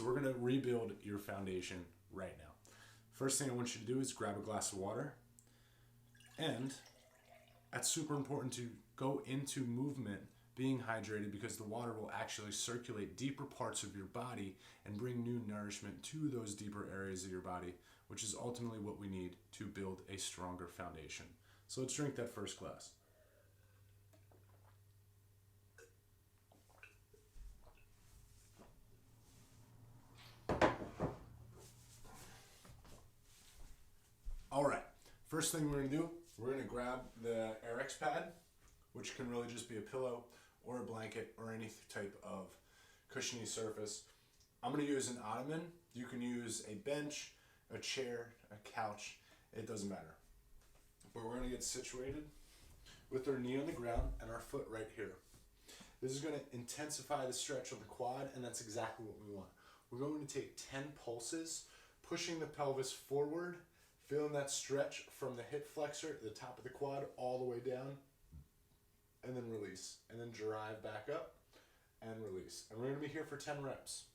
So we're gonna rebuild your foundation right now. First thing I want you to do is grab a glass of water, and that's super important to go into movement being hydrated, because the water will actually circulate deeper parts of your body and bring new nourishment to those deeper areas of your body, which is ultimately what we need to build a stronger foundation. So let's drink that first glass. All right, first thing we're gonna do, we're gonna grab the RX pad, which can really just be a pillow or a blanket or any type of cushiony surface. I'm gonna use an ottoman. You can use a bench, a chair, a couch, it doesn't matter. But we're gonna get situated with our knee on the ground and our foot right here. This is gonna intensify the stretch of the quad, and that's exactly what we want. We're going to take 10 pulses, pushing the pelvis forward, feeling that stretch from the hip flexor, the top of the quad, all the way down, and then release, and then drive back up and release. And we're gonna be here for 10 reps.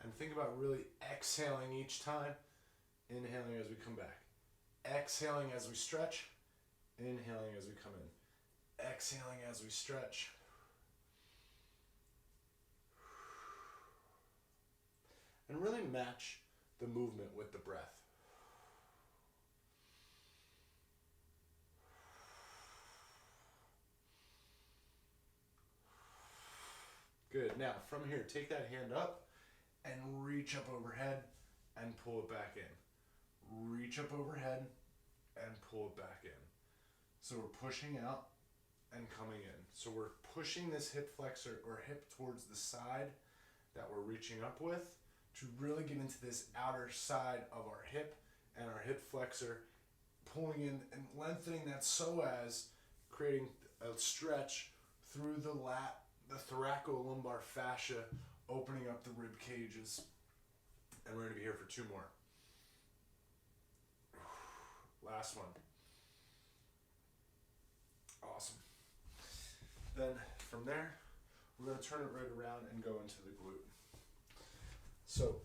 And think about really exhaling each time, inhaling as we come back. Exhaling as we stretch, inhaling as we come in. Exhaling as we stretch. And really match the movement with the breath. Good. Now, from here, take that hand up and reach up overhead and pull it back in. Reach up overhead and pull it back in. So we're pushing out and coming in. So we're pushing this hip flexor or hip towards the side that we're reaching up with to really get into this outer side of our hip and our hip flexor, pulling in and lengthening that psoas, creating a stretch through the lat, the thoracolumbar fascia, opening up the rib cages. And we're going to be here for 2 more. Last one. Awesome. Then from there, we're going to turn it right around and go into the glute. So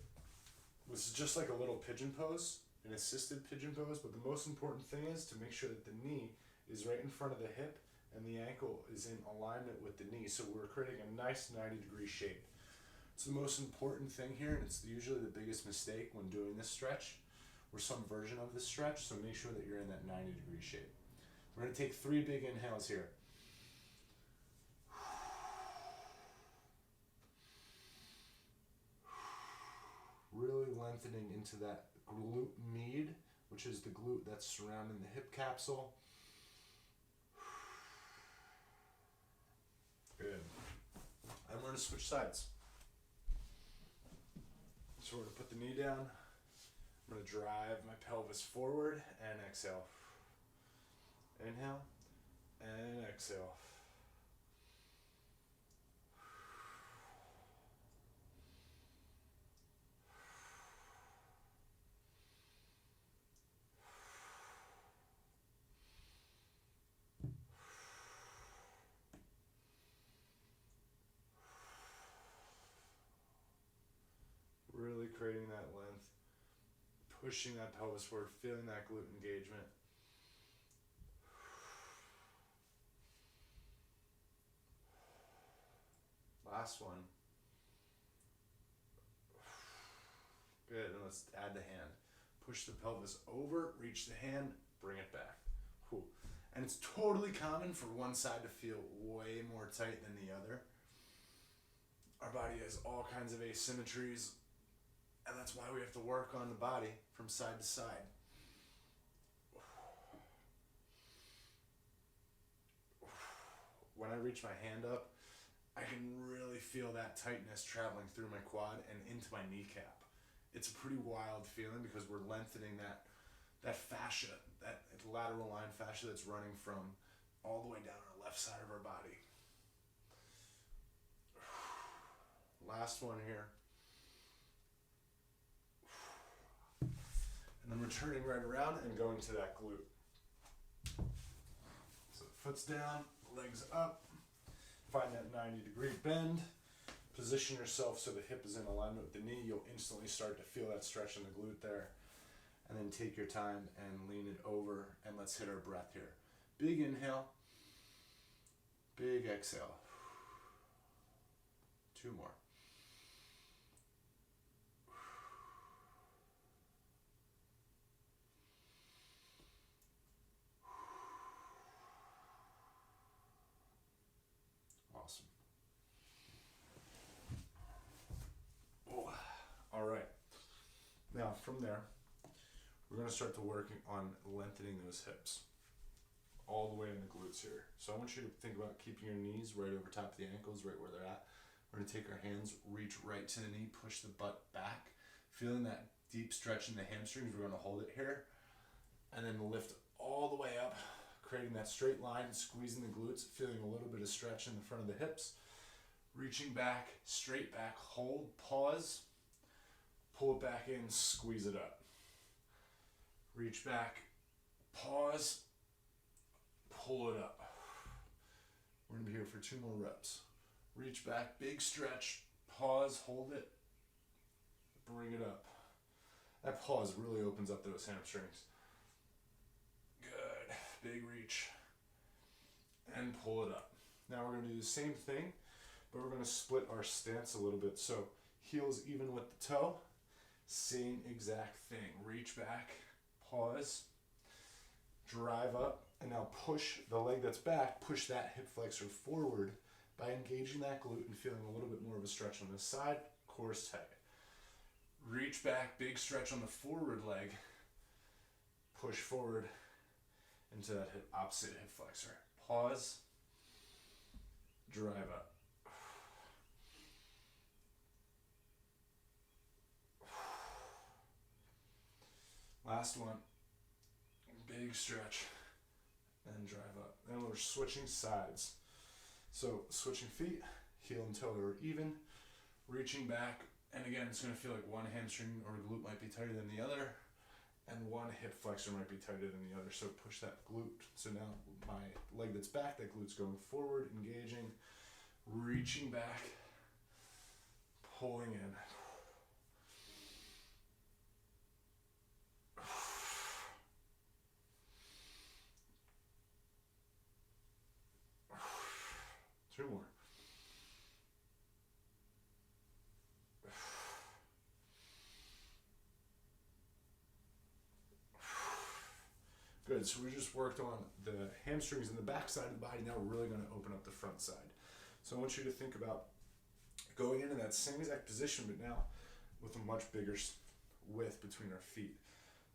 this is just like a little pigeon pose, an assisted pigeon pose, but the most important thing is to make sure that the knee is right in front of the hip and the ankle is in alignment with the knee. So we're creating a nice 90-degree shape. It's the most important thing here, and it's usually the biggest mistake when doing this stretch, or some version of this stretch, so make sure that you're in that 90-degree shape. We're going to take 3 big inhales here. Really lengthening into that glute med, which is the glute that's surrounding the hip capsule. Good. And we're going to switch sides. So we're going to put the knee down. I'm going to drive my pelvis forward and exhale. Inhale and exhale. Really creating that length, pushing that pelvis forward, feeling that glute engagement. Last one. Good, and let's add the hand. Push the pelvis over, reach the hand, bring it back. Whew. And it's totally common for one side to feel way more tight than the other. Our body has all kinds of asymmetries, and that's why we have to work on the body from side to side. When I reach my hand up, I can really feel that tightness traveling through my quad and into my kneecap. It's a pretty wild feeling because we're lengthening that fascia, that lateral line fascia that's running from all the way down our left side of our body. Last one here. And then we're turning right around and going to that glute. So foot's down, legs up, find that 90-degree bend. Position yourself so the hip is in alignment with the knee. You'll instantly start to feel that stretch in the glute there. And then take your time and lean it over, and let's hit our breath here. Big inhale, big exhale. 2 more. Awesome. Oh, all right. Now from there, we're going to start to working on lengthening those hips all the way in the glutes here. So I want you to think about keeping your knees right over top of the ankles, right where they're at. We're going to take our hands, reach right to the knee, push the butt back. Feeling that deep stretch in the hamstrings, we're going to hold it here. And then lift all the way up, creating that straight line, squeezing the glutes, feeling a little bit of stretch in the front of the hips. Reaching back, straight back, hold, pause, pull it back in, squeeze it up. Reach back, pause, pull it up. We're going to be here for 2 more reps. Reach back, big stretch, pause, hold it, bring it up. That pause really opens up those hamstrings. Good, big reach, and pull it up. Now we're going to do the same thing, but we're going to split our stance a little bit. So heels even with the toe, same exact thing. Reach back, pause, drive up, and now push the leg that's back, push that hip flexor forward by engaging that glute and feeling a little bit more of a stretch on this side, core's tight. Reach back, big stretch on the forward leg, push forward into that opposite hip flexor. Pause, drive up. Last one, big stretch, and drive up. Then we're switching sides. So switching feet, heel and toe are even, reaching back, and again, it's going to feel like one hamstring or glute might be tighter than the other, and one hip flexor might be tighter than the other. So push that glute. So now my leg that's back, that glute's going forward, engaging, reaching back, pulling in. Two more. Good, so we just worked on the hamstrings and the back side of the body. Now we're really going to open up the front side. So I want you to think about going into that same exact position, but now with a much bigger width between our feet.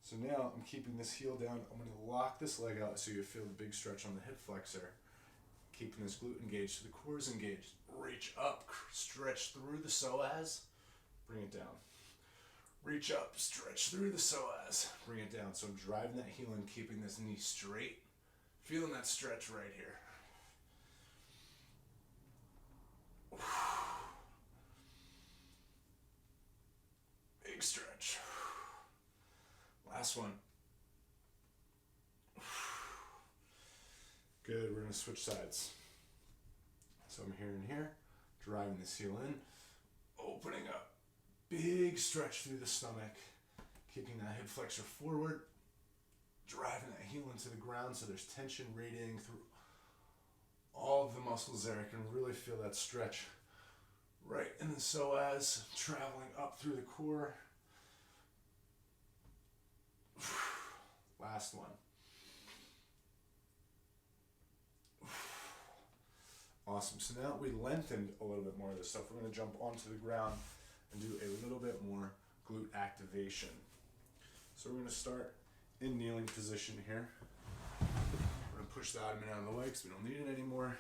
So now I'm keeping this heel down. I'm going to lock this leg out so you feel the big stretch on the hip flexor. Keeping this glute engaged so the core is engaged. Reach up, stretch through the psoas, bring it down. Reach up, stretch through the psoas, bring it down. So I'm driving that heel in, keeping this knee straight, feeling that stretch right here. Big stretch. Last one. Good, we're going to switch sides. So I'm here and here, driving this heel in, opening up. Big stretch through the stomach, keeping that hip flexor forward, driving that heel into the ground so there's tension radiating through all of the muscles there. I can really feel that stretch right in the psoas, traveling up through the core. Last one. Awesome. So now we lengthened a little bit more of this stuff. We're going to jump onto the ground and do a little bit more glute activation. So we're going to start in kneeling position here. We're going to push the abdomen out of the way because we don't need it anymore.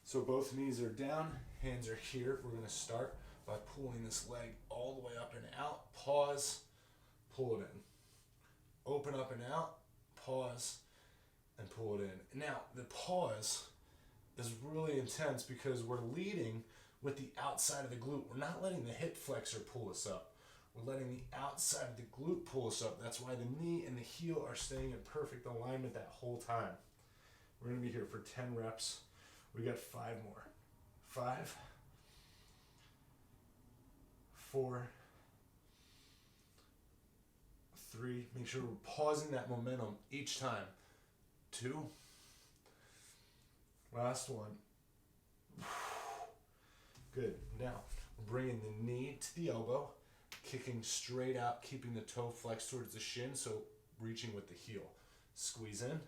So both knees are down, hands are here. We're going to start by pulling this leg all the way up and out. Pause, pull it in. Open up and out, pause, and pull it in. Now, the pause is really intense because we're leading with the outside of the glute. We're not letting the hip flexor pull us up. We're letting the outside of the glute pull us up. That's why the knee and the heel are staying in perfect alignment that whole time. We're going to be here for 10 reps. We got 5 more. 5, 4, 3. Make sure we're pausing that momentum each time. 2. Last one. Good. Now, we're bringing the knee to the elbow, kicking straight out, keeping the toe flexed towards the shin, so reaching with the heel. Squeeze in,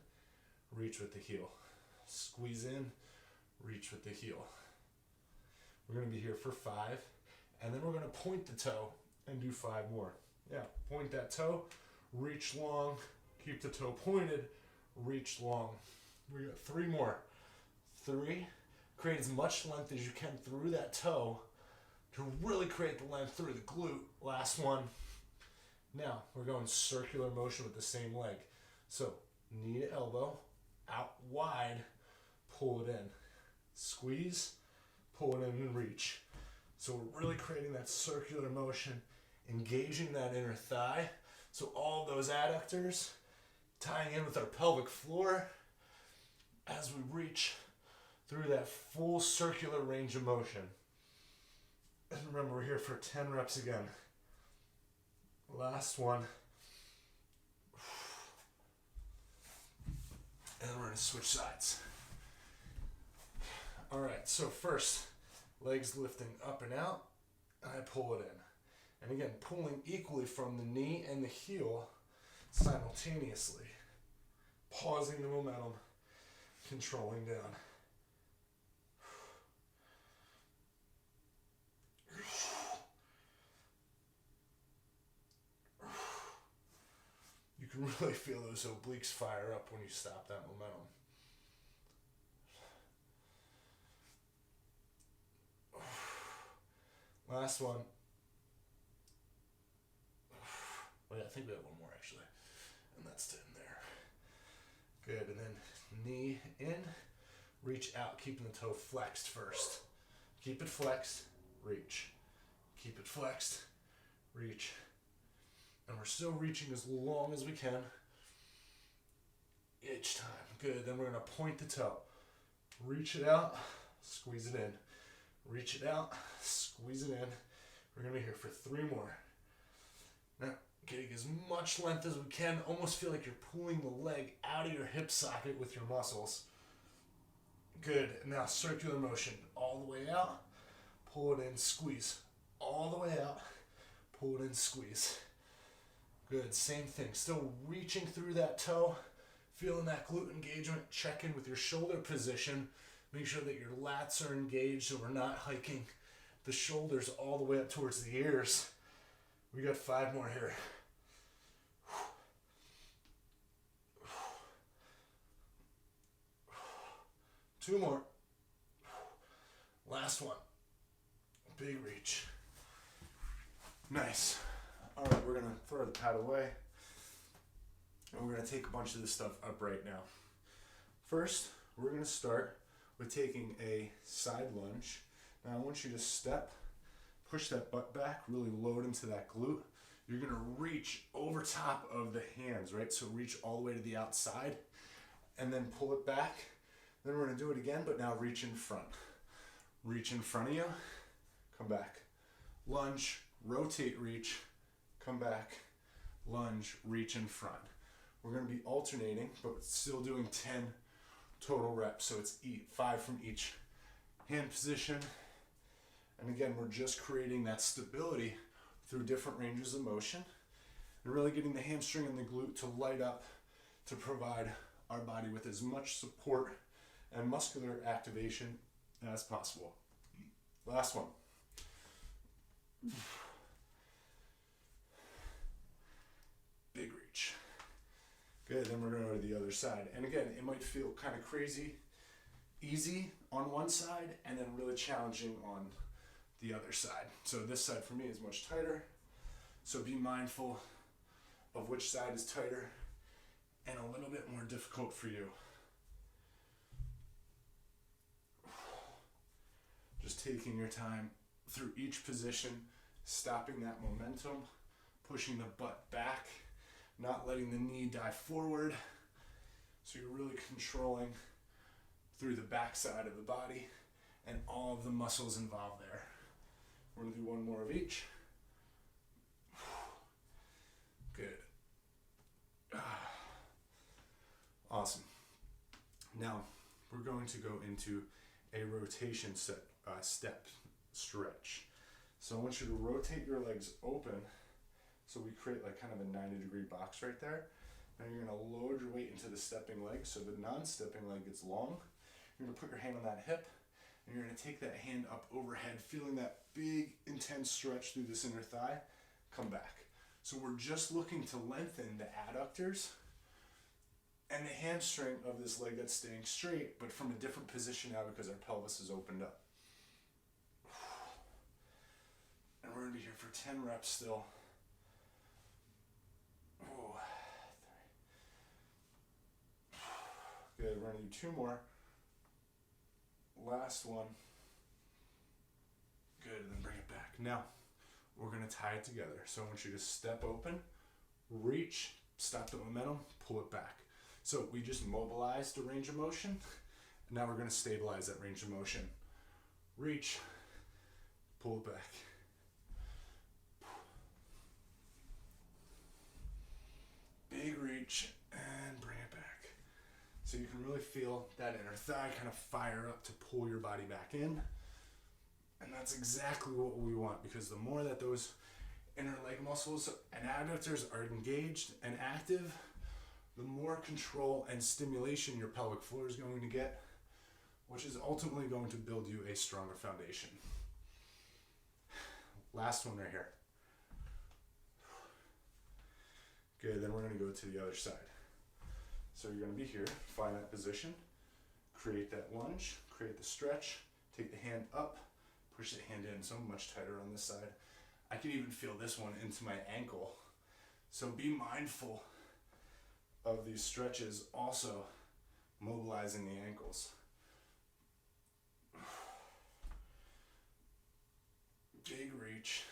reach with the heel. Squeeze in, reach with the heel. We're going to be here for 5, and then we're going to point the toe and do 5 more. Yeah, point that toe, reach long, keep the toe pointed, reach long. We got 3 more. 3, create as much length as you can through that toe to really create the length through the glute. Last one. Now, we're going circular motion with the same leg. So, knee to elbow, out wide, pull it in. Squeeze, pull it in and reach. So we're really creating that circular motion, engaging that inner thigh. So all those adductors tying in with our pelvic floor as we reach through that full circular range of motion. And remember, we're here for 10 reps again. Last one. And then we're going to switch sides. All right, so first, legs lifting up and out, and I pull it in. And again, pulling equally from the knee and the heel simultaneously. Pausing the momentum, controlling down. You can really feel those obliques fire up when you stop that momentum. Last one. Wait, I think we have one more actually. And that's in there. Good, and then knee in, reach out, keeping the toe flexed first. Keep it flexed, reach. Keep it flexed, reach. And we're still reaching as long as we can each time. Good, then we're gonna point the toe. Reach it out, squeeze it in. Reach it out, squeeze it in. We're gonna be here for 3 more. Now, getting as much length as we can. Almost feel like you're pulling the leg out of your hip socket with your muscles. Good, now circular motion. All the way out, pull it in, squeeze. All the way out, pull it in, squeeze. Good, same thing. Still reaching through that toe, feeling that glute engagement. Check in with your shoulder position. Make sure that your lats are engaged so we're not hiking the shoulders all the way up towards the ears. We got 5 more here. 2 more. Last one. Big reach. Nice. All right, we're gonna throw the pad away. And we're gonna take a bunch of this stuff up right now. First, we're gonna start with taking a side lunge. Now I want you to step, push that butt back, really load into that glute. You're gonna reach over top of the hands, right? So reach all the way to the outside and then pull it back. Then we're gonna do it again, but now reach in front. Reach in front of you, come back. Lunge, rotate, reach, come back. Lunge, reach in front. We're gonna be alternating, but still doing 10 total reps. So it's 5 from each hand position. And again, we're just creating that stability through different ranges of motion and really getting the hamstring and the glute to light up to provide our body with as much support and muscular activation as possible. Last one. Big reach. Good, then we're going to go to the other side. And again, it might feel kind of crazy, easy on one side, and then really challenging on the other side. So this side for me is much tighter. So be mindful of which side is tighter and a little bit more difficult for you. Just taking your time through each position, stopping that momentum, pushing the butt back, not letting the knee dive forward. So you're really controlling through the back side of the body and all of the muscles involved there. We're gonna do one more of each. Good. Awesome. Now, we're going to go into a rotation step stretch. So I want you to rotate your legs open. So we create like kind of a 90-degree box right there. Now you're gonna load your weight into the stepping leg. So the non-stepping leg gets long. You're gonna put your hand on that hip, and you're gonna take that hand up overhead, feeling that big, intense stretch through this inner thigh. Come back. So we're just looking to lengthen the adductors and the hamstring of this leg that's staying straight, but from a different position now because our pelvis is opened up. And we're gonna be here for 10 reps still. Good, we're gonna do 2 more. Last one. Good, and then bring it back. Now, we're gonna tie it together. So I want you to step open, reach, stop the momentum, pull it back. So we just mobilized a range of motion. Now we're gonna stabilize that range of motion. Reach, pull it back. Big reach, and bring it back. So you can really feel that inner thigh kind of fire up to pull your body back in. And that's exactly what we want, because the more that those inner leg muscles and adductors are engaged and active, the more control and stimulation your pelvic floor is going to get, which is ultimately going to build you a stronger foundation. Last one right here. Good, then we're gonna go to the other side. So you're gonna be here, find that position, create that lunge, create the stretch, take the hand up, push the hand in, so I'm much tighter on this side. I can even feel this one into my ankle. So be mindful of these stretches, also mobilizing the ankles. Big reach.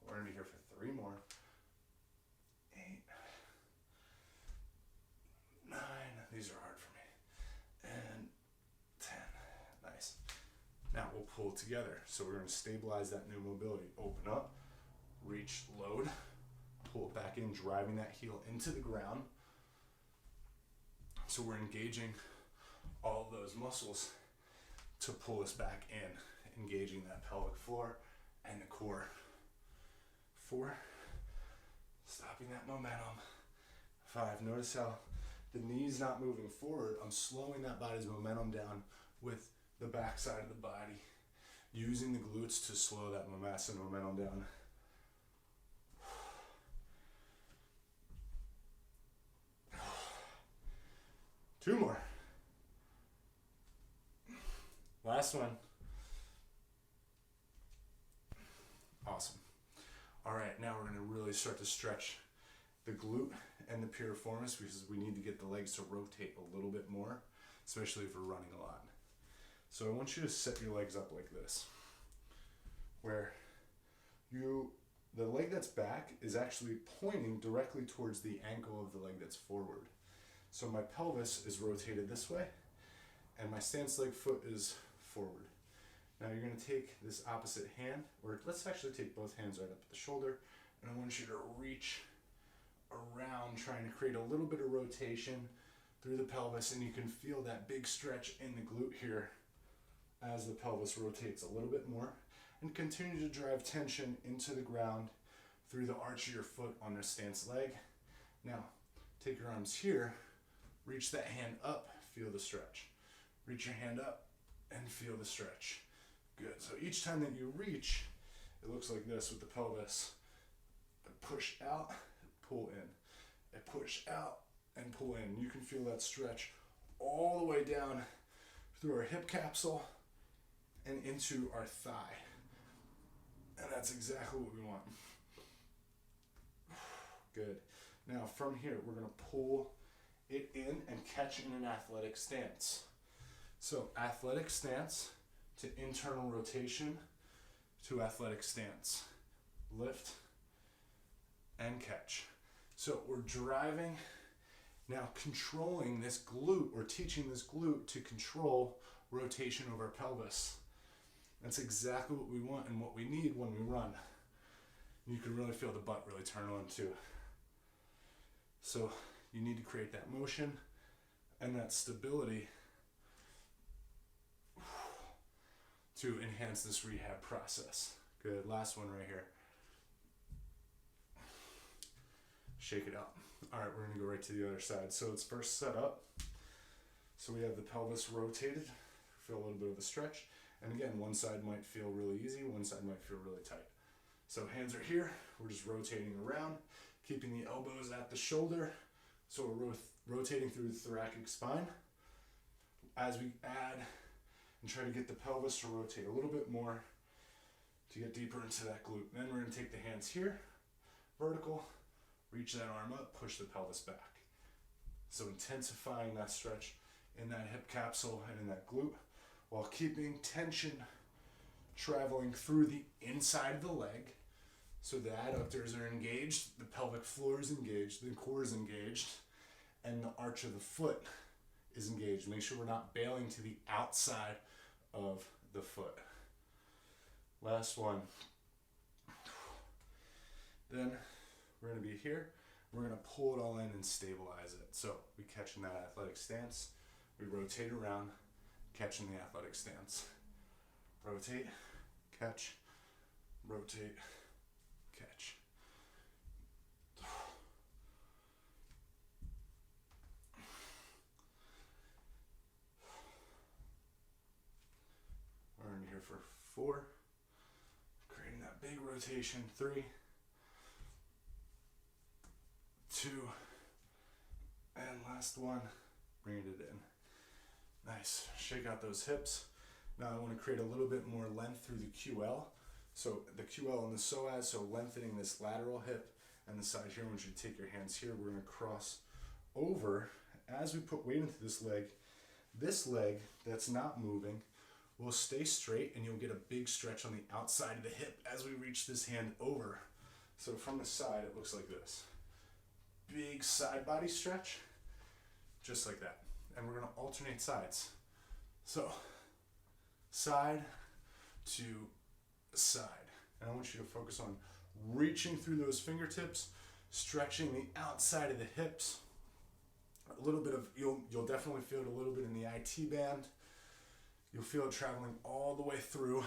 We're gonna be here for 3 more. 8, 9, these are hard for me, and 10, nice. Now we'll pull together. So we're gonna stabilize that new mobility. Open up, reach, load, pull it back in, driving that heel into the ground. So we're engaging all of those muscles to pull us back in, engaging that pelvic floor and the core. 4, stopping that momentum. 5, notice how the knee's not moving forward. I'm slowing that body's momentum down with the back side of the body, using the glutes to slow that mass and momentum down. 2 more. Last one. Awesome. All right, now we're gonna really start to stretch the glute and the piriformis, because we need to get the legs to rotate a little bit more, especially if we're running a lot. So I want you to set your legs up like this, where the leg that's back is actually pointing directly towards the ankle of the leg that's forward. So my pelvis is rotated this way, and my stance leg foot is forward. Now you're gonna take this opposite hand, or let's actually take both hands right up at the shoulder, and I want you to reach around, trying to create a little bit of rotation through the pelvis, and you can feel that big stretch in the glute here as the pelvis rotates a little bit more, and continue to drive tension into the ground through the arch of your foot on the stance leg. Now, take your arms here, reach that hand up, feel the stretch. Reach your hand up and feel the stretch. Good, so each time that you reach, it looks like this with the pelvis. Push out, pull in. And push out and pull in. You can feel that stretch all the way down through our hip capsule and into our thigh. And that's exactly what we want. Good. Now from here, we're gonna pull it in and catch in an athletic stance. So athletic stance to internal rotation to athletic stance. Lift and catch. So we're driving Now controlling this glute, or teaching this glute to control rotation of our pelvis. That's exactly what we want and what we need when we run. You can really feel the butt really turn on too. So you need to create that motion and that stability to enhance this rehab process. Good, last one right here. Shake it out. All right, we're gonna go right to the other side. So it's first set up. So we have the pelvis rotated, feel a little bit of a stretch. And again, one side might feel really easy, one side might feel really tight. So hands are here, we're just rotating around, keeping the elbows at the shoulder. So we're rotating through the thoracic spine. As we add and try to get the pelvis to rotate a little bit more to get deeper into that glute. Then we're gonna take the hands here, vertical, reach that arm up, push the pelvis back. So intensifying that stretch in that hip capsule and in that glute, while keeping tension traveling through the inside of the leg. So the adductors are engaged, the pelvic floor is engaged, the core is engaged, and the arch of the foot is engaged. Make sure we're not bailing to the outside of the foot. Last one. Then we're gonna be here. We're gonna pull it all in and stabilize it. So we catch in that athletic stance. We rotate around, catch in the athletic stance. Rotate, catch, rotate, catch. We're in here for 4. Creating that big rotation. 3, 2, and last one. Bringing it in. Nice. Shake out those hips. Now I want to create a little bit more length through the QL. So the QL and the psoas, so lengthening this lateral hip and the side here. I want you to take your hands here. We're going to cross over as we put weight into this leg. This leg that's not moving will stay straight, and you'll get a big stretch on the outside of the hip as we reach this hand over. So from the side, it looks like this. Big side body stretch, just like that. And we're going to alternate sides. So side to side. And I want you to focus on reaching through those fingertips, stretching the outside of the hips. A little bit of, you'll definitely feel it a little bit in the IT band. You'll feel it traveling all the way through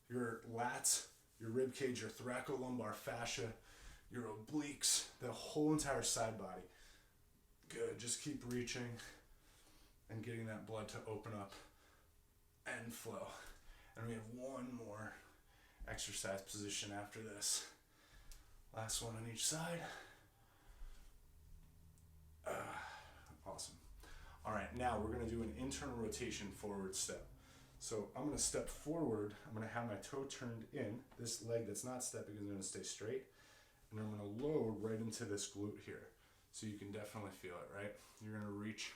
your lats, your rib cage, your thoracolumbar fascia, your obliques, the whole entire side body. Good, just keep reaching and getting that blood to open up and flow. And we have one more exercise position after this. Last one on each side. Awesome. All right, now we're gonna do an internal rotation forward step. So I'm gonna step forward, I'm gonna have my toe turned in. This leg that's not stepping is gonna stay straight. And I'm gonna load right into this glute here. So you can definitely feel it, right? You're gonna reach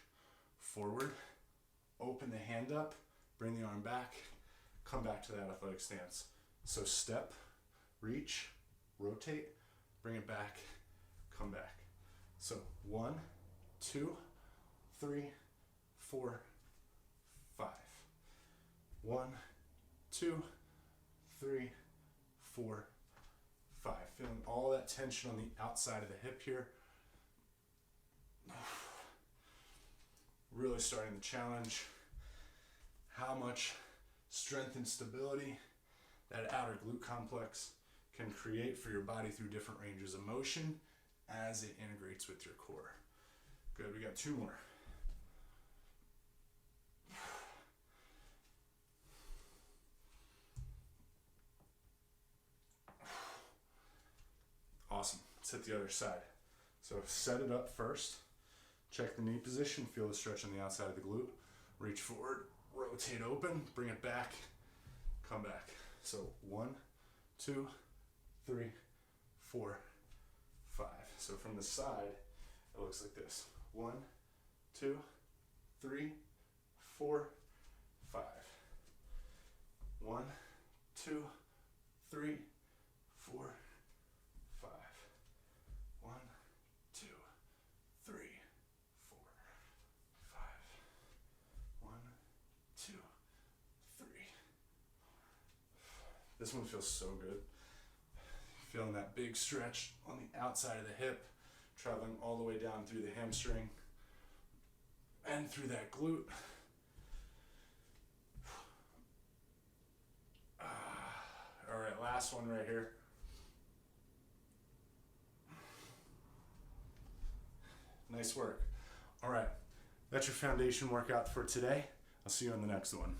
forward, open the hand up, bring the arm back, come back to that athletic stance. So step, reach, rotate, bring it back, come back. So 1, 2, 3, 4, 5. 1, 2, 3, 4, 5. Feeling all that tension on the outside of the hip here. Really starting to challenge how much strength and stability that outer glute complex can create for your body through different ranges of motion as it integrates with your core. Good, we got 2 more. Awesome, let's hit the other side. So set it up first, check the knee position, feel the stretch on the outside of the glute, reach forward, rotate open, bring it back, come back. So 1, 2, 3, 4, 5. So from the side, it looks like this. 1, 2, 3, 4, 5. 1, 2, 3, 4, 5. 1, 2, 3, This one feels so good. Feeling that big stretch on the outside of the hip, traveling all the way down through the hamstring and through that glute. All right, last one right here. Nice work. All right, that's your foundation workout for today. I'll see you on the next one.